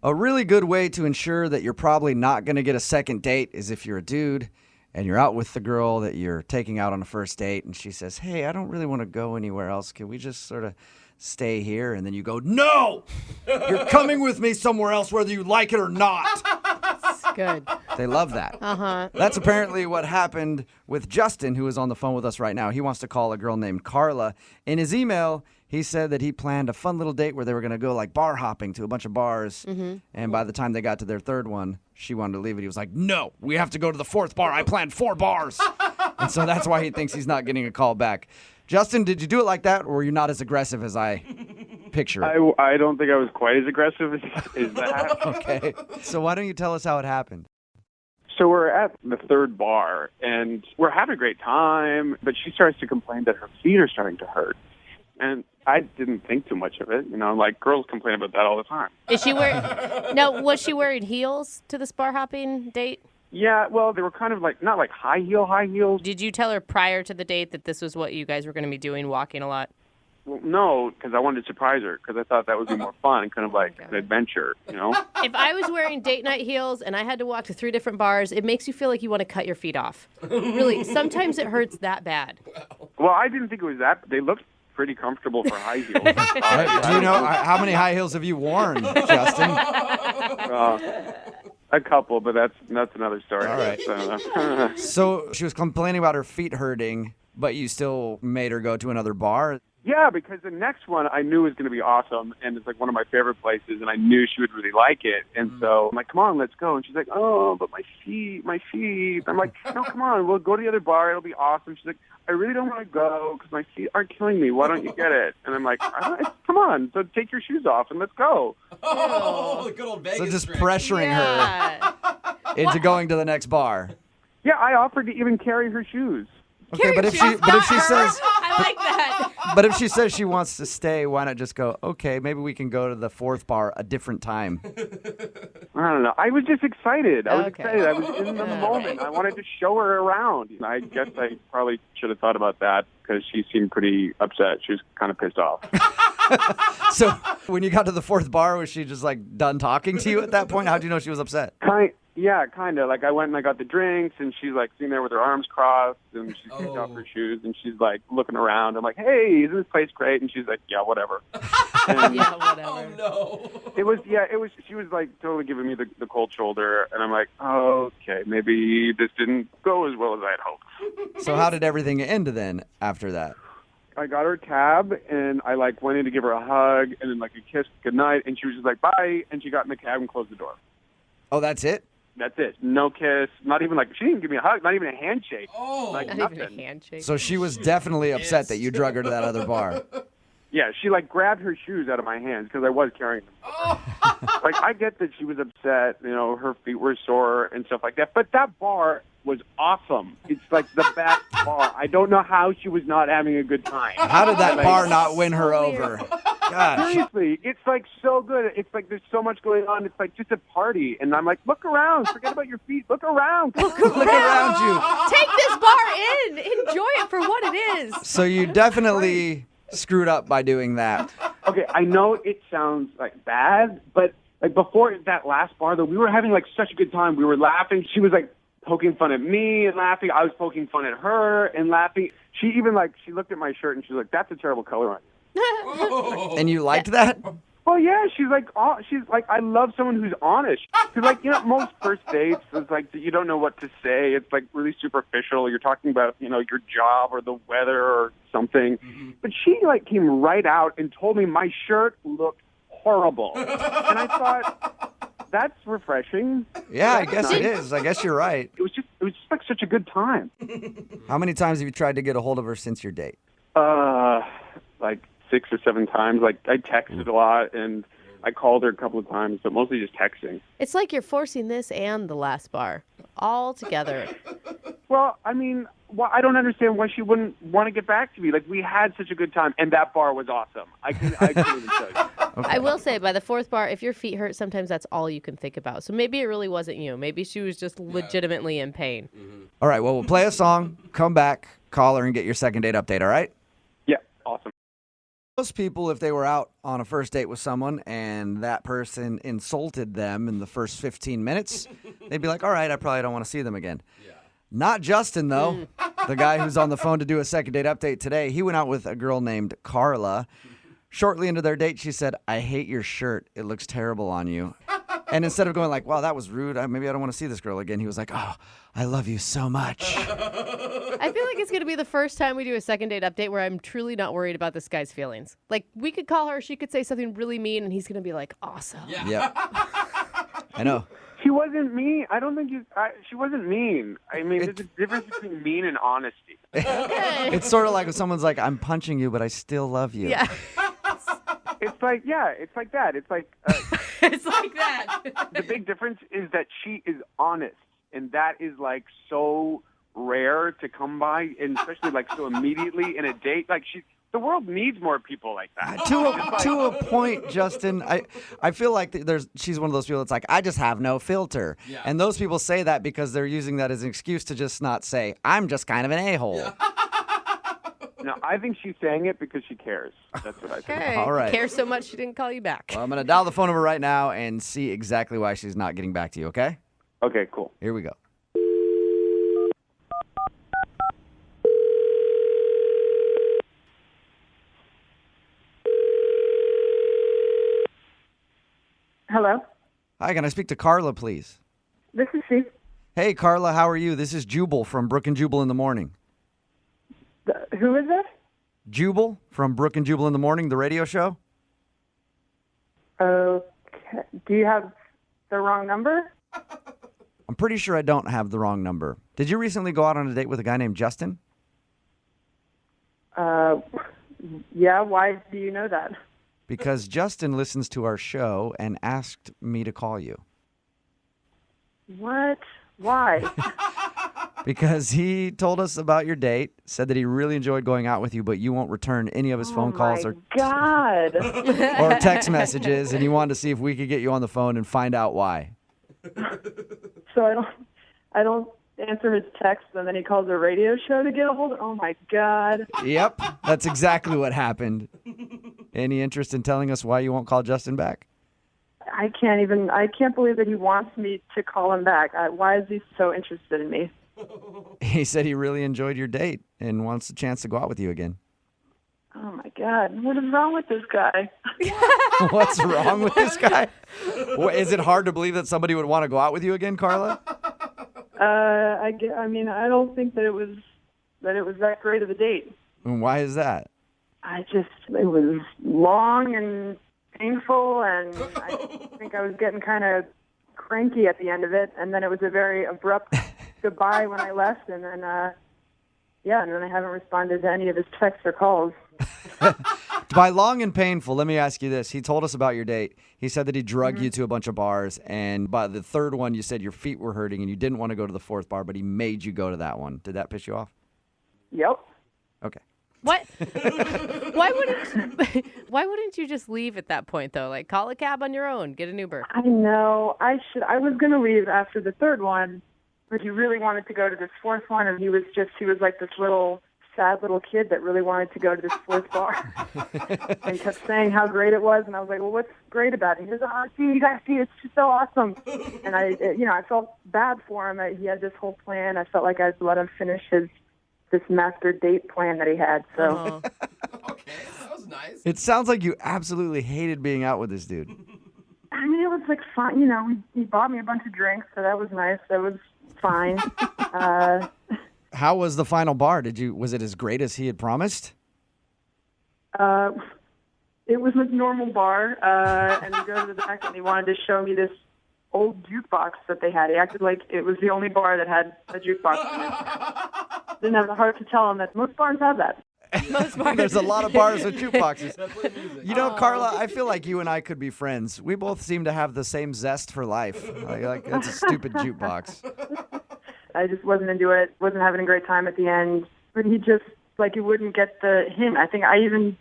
A really good way to ensure that you're probably not going to get a second date is if you're a dude and you're out with the girl that you're taking out on a first date and she says, hey, I don't really want to go anywhere else. Can we just sort of stay here? And then you go, no, you're coming with me somewhere else whether you like it or not. That's good. They love that. Uh-huh. That's apparently what happened with Justin, who is on the phone with us right now. He wants to call a girl named Karla. In his email, he said that he planned a fun little date where they were going to go like bar hopping to a bunch of bars. Mm-hmm. And by the time they got to their third one, she wanted to leave it. He was like, no, we have to go to the fourth bar. I planned 4 bars. And so that's why he thinks he's not getting a call back. Justin, did you do it like that, or were you not as aggressive as I picture it? I don't think I was quite as aggressive as that. Okay. So why don't you tell us how it happened? So we're at the third bar, and we're having a great time, but she starts to complain that her feet are starting to hurt. And I didn't think too much of it. You know, like girls complain about that all the time. Is she wearing... Now, was she wearing heels to this bar hopping date? Yeah, well, they were kind of like, not like high heels. Did you tell her prior to the date that this was what you guys were going to be doing, walking a lot? Well, no, because I wanted to surprise her, because I thought that would be more fun and kind of like an adventure, you know? If I was wearing date night heels and I had to walk to 3 different bars, it makes you feel like you want to cut your feet off. Really, sometimes it hurts that bad. Well, I didn't think it was that. They looked pretty comfortable for high heels. Do you know how many high heels have you worn, Justin? A couple, but that's another story. All right. So she was complaining about her feet hurting, but you still made her go to another bar? Yeah, because the next one I knew was going to be awesome, and it's like one of my favorite places, and I knew she would really like it. And so I'm like, come on, let's go. And she's like, oh, but my feet. I'm like, no, come on, we'll go to the other bar. It'll be awesome. She's like, I really don't want to go because my feet are killing me. Why don't you get it? And I'm like, come on, so take your shoes off and let's go. Oh, the good old Vegas So just trick. pressuring her into going to the next bar. Yeah, I offered to even carry her shoes. Okay, but if she says I like that. But if she says she wants to stay, why not just go, okay, maybe we can go to the fourth bar a different time? I don't know. I was just excited. I was Okay. excited. I was in the moment. I wanted to show her around. I guess I probably should have thought about that because she seemed pretty upset. She was kind of pissed off. So when you got to the fourth bar, was she just like done talking to you at that point? How'd you know she was upset? Yeah, kind of. Like, I went and I got the drinks, and she's, like, sitting there with her arms crossed, and she's kicked off her shoes, and she's, like, looking around. I'm like, hey, isn't this place great? And she's like, yeah, whatever. And Yeah, whatever. Oh, no. it was, she was, like, totally giving me the cold shoulder, and I'm like, oh, okay, maybe this didn't go as well as I had hoped. So how did everything end then after that? I got her a cab, and I, like, went in to give her a hug, and then, like, a kiss goodnight, and she was just like, bye, and she got in the cab and closed the door. Oh, that's it? That's it. No kiss. Not even like, she didn't give me a hug. Not even a handshake. Oh. Like, Not nothing. even a handshake. So she was definitely upset that you drug her to that other bar. Yeah, she like grabbed her shoes out of my hands because I was carrying them. Like, I get that she was upset. You know, her feet were sore and stuff like that. But that bar was awesome. It's like the best bar. I don't know how she was not having a good time. How did that Like, bar not win her over? Gosh. Seriously, it's like so good. It's like there's so much going on. It's like just a party. And I'm like, look around. Forget about your feet. Look around. Look around you. Take this bar in. Enjoy it for what it is. So you definitely screwed up by doing that. Okay, I know it sounds like bad, but like before that last bar, though, we were having like such a good time. We were laughing. She was like poking fun at me and laughing. I was poking fun at her and laughing. She even like, she looked at my shirt and she's like, that's a terrible color on you. And you liked that? Well, yeah, she's like, I love someone who's honest. Because, like, you know, most first dates, it's like, you don't know what to say. It's, like, really superficial. You're talking about, you know, your job or the weather or something. Mm-hmm. But she, like, came right out and told me my shirt looked horrible. And I thought, that's refreshing. Yeah, I guess it is. I guess you're right. It was just like, such a good time. How many times have you tried to get a hold of her since your date? Like, 6 or 7 times. Like, I texted a lot, and I called her a couple of times, but mostly just texting. It's like you're forcing this and the last bar all together. Well, I mean, I don't understand why she wouldn't want to get back to me. Like, we had such a good time, and that bar was awesome. I couldn't even tell you. Okay. I will say, by the fourth bar, if your feet hurt, sometimes that's all you can think about. So maybe it really wasn't you. Maybe she was just legitimately in pain. Mm-hmm. All right, well, we'll play a song, come back, call her, and get your second date update, all right? Yeah, awesome. Most people, if they were out on a first date with someone and that person insulted them in the first 15 minutes, they'd be like, all right, I probably don't want to see them again. Yeah. Not Justin, though. The guy who's on the phone to do a second date update today, he went out with a girl named Karla. Shortly into their date, she said, I hate your shirt. It looks terrible on you. And instead of going like, wow, that was rude, maybe I don't want to see this girl again, he was like, oh, I love you so much. I feel like it's going to be the first time we do a second date update where I'm truly not worried about this guy's feelings. Like, we could call her, she could say something really mean, and he's going to be like, awesome. Yeah. Yep. I know. She wasn't mean. I don't think she wasn't mean. I mean, there's a difference between mean and honesty. Okay. It's sort of like if someone's like, I'm punching you, but I still love you. Yeah. It's like, yeah, it's like that. It's like It's like that. the big difference is that she is honest, and that is like so rare to come by, and especially like so immediately in a date. Like the world needs more people like that. To a point, Justin, I feel like she's one of those people that's like, I just have no filter. Yeah. And those people say that because they're using that as an excuse to just not say, I'm just kind of an a-hole. Yeah. No, I think she's saying it because she cares. That's what I think. Okay. All right. Cares so much she didn't call you back. Well, I'm going to dial the phone number right now and see exactly why she's not getting back to you, okay? Okay, cool. Here we go. Hello, Hi, can I speak to Karla, please? this is she. Hey, Karla, how are you? This is Jubal from Brooke and Jubal in the Morning. Who is this? Jubal from Brooke and Jubal in the Morning, the radio show? Okay. Do you have the wrong number? I'm pretty sure I don't have the wrong number. Did you recently go out on a date with a guy named Justin? Yeah, why do you know that? Because Justin listens to our show and asked me to call you. What? Why? Because he told us about your date, said that he really enjoyed going out with you, but you won't return any of his phone calls Oh, my God. or text messages, and he wanted to see if we could get you on the phone and find out why. So I don't answer his text, and then he calls a radio show to get a hold of. Oh, my God. Yep, that's exactly what happened. Any interest in telling us why you won't call Justin back? I can't believe that he wants me to call him back. Why is he so interested in me? He said he really enjoyed your date and wants a chance to go out with you again. Oh, my God. What is wrong with this guy? What's wrong with this guy? Is it hard to believe that somebody would want to go out with you again, Karla? I mean, I don't think that it was that great of a date. And why is that? It was long and painful, and I think I was getting kind of cranky at the end of it, and then it was a very abrupt goodbye when I left, and then, and then I haven't responded to any of his texts or calls. By long and painful, let me ask you this. He told us about your date. He said that he drugged you to a bunch of bars, and by the third one, you said your feet were hurting, and you didn't want to go to the fourth bar, but he made you go to that one. Did that piss you off? Yep. Okay. What? Why wouldn't you just leave at that point, though? Like, call a cab on your own, get an Uber. I know. I was going to leave after the third one, but he really wanted to go to this fourth one, and he was like this sad little kid that really wanted to go to this fourth bar and kept saying how great it was. And I was like, well, what's great about it? He goes, oh, see, you guys see, it's just so awesome. And I felt bad for him. He had this whole plan. I felt like I let him finish this master date plan that he had. So, Okay, that was nice. It sounds like you absolutely hated being out with this dude. I mean, it was like fun. He bought me a bunch of drinks, so that was nice. That was fine. How was the final bar? Was it as great as he had promised? It was a normal bar, and we go to the back, and he wanted to show me this old jukebox that they had. He acted like it was the only bar that had a jukebox in it. Didn't have the heart to tell him that most bars have that. Most bars. There's a lot of bars with jukeboxes. Play music. You know, Karla, I feel like you and I could be friends. We both seem to have the same zest for life. Like it's a stupid jukebox. I just wasn't into it. Wasn't having a great time at the end. But he just, he wouldn't get the hint. I think I even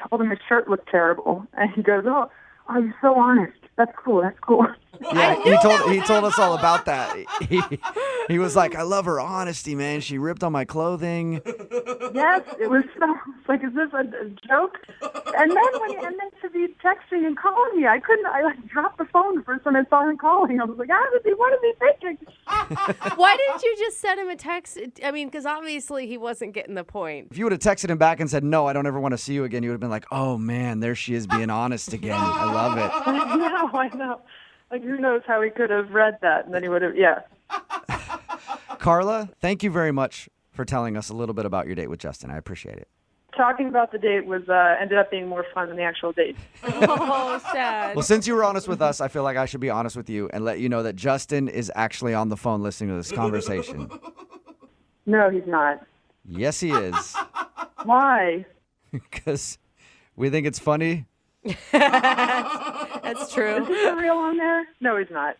told him his shirt looked terrible. And he goes, oh, you're so honest. That's cool. Yeah, he told us all about that. He was like, I love her honesty, man. She ripped on my clothing. Yes, it was so. It's like, is this a joke? And then to be texting and calling me, I couldn't. I like dropped the phone the first time I saw him calling. I was like, what is he thinking? Why didn't you just send him a text? I mean, because obviously he wasn't getting the point. If you would have texted him back and said, no, I don't ever want to see you again, you would have been like, oh, man, there she is being honest again. I love it. I know. Like, who knows how he could have read that, and then he would have, yeah. Karla, thank you very much for telling us a little bit about your date with Justin. I appreciate it. Talking about the date was ended up being more fun than the actual date. Oh, sad. Well, since you were honest with us, I feel like I should be honest with you and let you know that Justin is actually on the phone listening to this conversation. No, he's not. Yes, he is. Why? Because we think it's funny. That's Is true. he for real on there? No, he's not.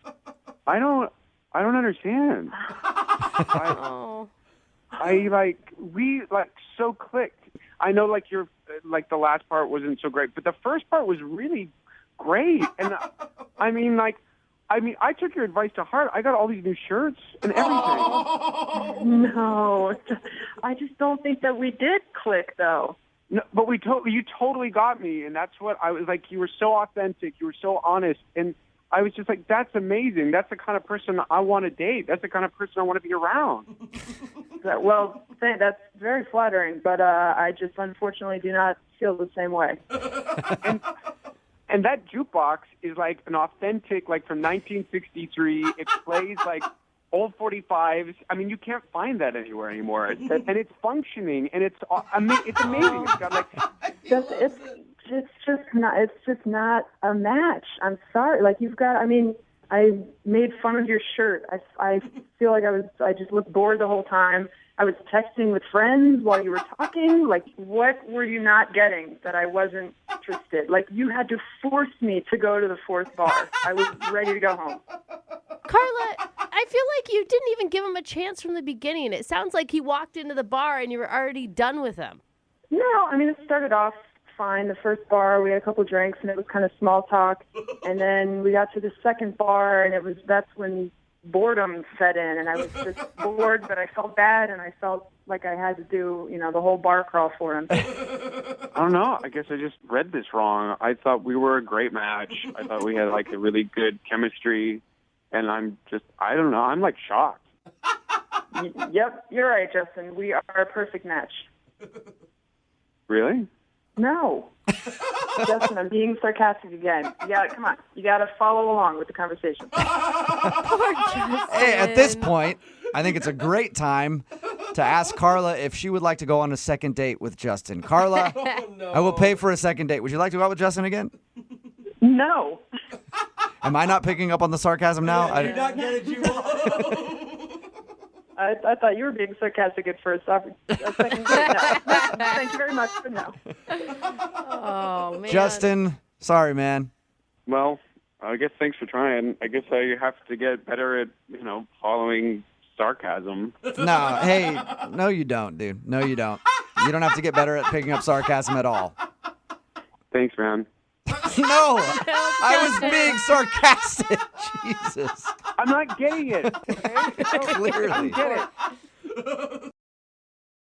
I don't understand. Oh. We so clicked. I know your the last part wasn't so great, but the first part was really great. And I took your advice to heart. I got all these new shirts and everything. No, I just don't think that we did click, though. No, but you totally got me, and that's what I was like. You were so authentic. You were so honest, and I was just like, that's amazing. That's the kind of person I want to date. That's the kind of person I want to be around. Well, that's very flattering, but I just unfortunately do not feel the same way. And that jukebox is like an authentic, from 1963. It plays old 45s. I mean, you can't find that anywhere anymore. And it's functioning, and it's amazing. It's got It's just not a match. I'm sorry. I made fun of your shirt. I feel like I just looked bored the whole time. I was texting with friends while you were talking. What were you not getting that I wasn't interested? You had to force me to go to the fourth bar. I was ready to go home. Karla, I feel like you didn't even give him a chance from the beginning. It sounds like he walked into the bar and you were already done with him. No, it started off fine. The first bar, we had a couple drinks, and it was kind of small talk. And then we got to the second bar, and that's when boredom set in, and I was just bored, but I felt bad, and I felt like I had to do, the whole bar crawl for him. I don't know. I guess I just read this wrong. I thought we were a great match. I thought we had a really good chemistry, and I don't know. I'm shocked. Yep, you're right, Justin. We are a perfect match. Really? No. Justin, I'm being sarcastic again. Come on. You got to follow along with the conversation. Poor Justin. Hey, at this point, I think it's a great time to ask Karla if she would like to go on a second date with Justin. Karla, I will pay for a second date. Would you like to go out with Justin again? No. Am I not picking up on the sarcasm now? You're not getting Jubal. I thought you were being sarcastic at first. A second date, no. Thank you very much, but no. Oh, man. Justin, sorry, man. Well, I guess thanks for trying. I guess I have to get better at, following sarcasm. No, hey, no you don't, dude. No you don't. You don't have to get better at picking up sarcasm at all. Thanks, man. No, I was being sarcastic. Jesus. I'm not getting it. Okay? Clearly. I don't get it.